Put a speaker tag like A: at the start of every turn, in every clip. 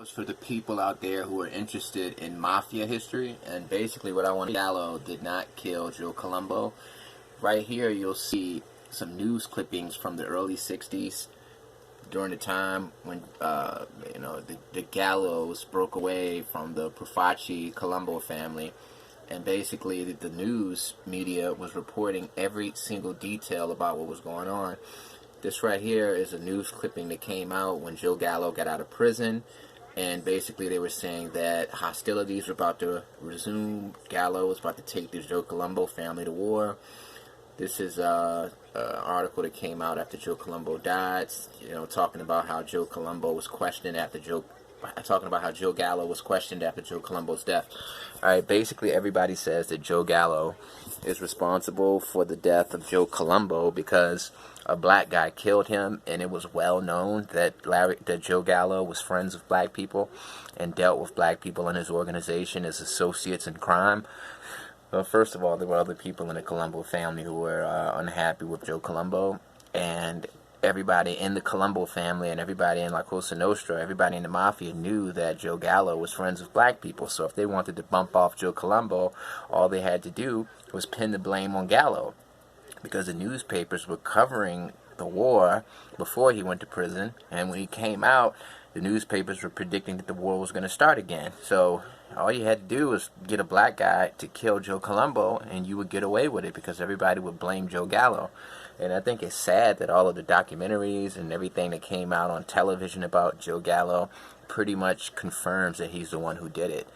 A: Was for the people out there who are interested in mafia history, and basically what I want to Gallo did not kill Joe Colombo. Right here you'll see some news clippings from the early 60s during the time when the Gallos broke away from the Profaci Colombo family, and basically the news media was reporting every single detail about what was going on. This right here is a news clipping that came out when Joe Gallo got out of prison, and basically they were saying that hostilities were about to resume. Gallo was about to take the Joe Colombo family to war. This is an article that came out after Joe Colombo died, talking about how Joe Colombo was questioned after talking about how Joe Gallo was questioned after Joe Colombo's death. Alright, basically everybody says that Joe Gallo is responsible for the death of Joe Colombo because a black guy killed him, and it was well known that Joe Gallo was friends with black people and dealt with black people in his organization as associates in crime. Well, first of all, there were other people in the Colombo family who were unhappy with Joe Colombo, and everybody in the Colombo family and everybody in La Cosa Nostra, everybody in the mafia knew that Joe Gallo was friends with black people. So if they wanted to bump off Joe Colombo, all they had to do was pin the blame on Gallo, because the newspapers were covering the war before he went to prison, and when he came out, the newspapers were predicting that the war was going to start again. So all you had to do was get a black guy to kill Joe Colombo, and you would get away with it because everybody would blame Joe Gallo. And I think it's sad that all of the documentaries and everything that came out on television about Joe Gallo pretty much confirms that he's the one who did it.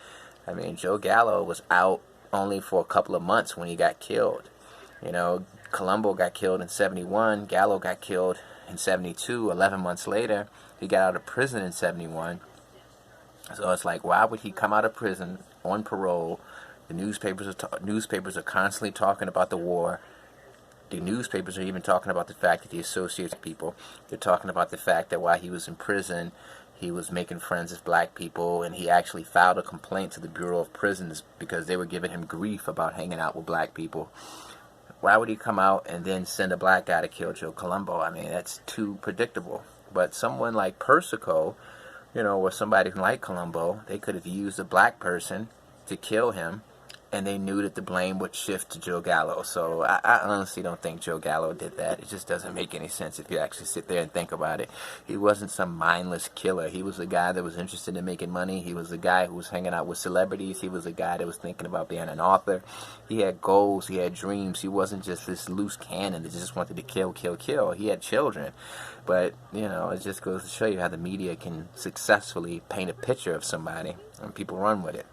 A: I mean, Joe Gallo was out only for a couple of months when he got killed. Colombo got killed in 71, Gallo got killed in 72, 11 months later. He got out of prison in 71. So it's like, why would he come out of prison on parole? The newspapers are constantly talking about the war. The newspapers are even talking about the fact that he associates people. They're talking about the fact that while he was in prison, he was making friends with black people, and he actually filed a complaint to the Bureau of Prisons because they were giving him grief about hanging out with black people. Why would he come out and then send a black guy to kill Joe Colombo? I mean, that's too predictable. But someone like Persico, or somebody like Colombo, they could have used a black person to kill him, and they knew that the blame would shift to Joe Gallo. So I honestly don't think Joe Gallo did that. It just doesn't make any sense if you actually sit there and think about it. He wasn't some mindless killer. He was a guy that was interested in making money. He was a guy who was hanging out with celebrities. He was a guy that was thinking about being an author. He had goals. He had dreams. He wasn't just this loose cannon that just wanted to kill, kill, kill. He had children. But, it just goes to show you how the media can successfully paint a picture of somebody, and people run with it.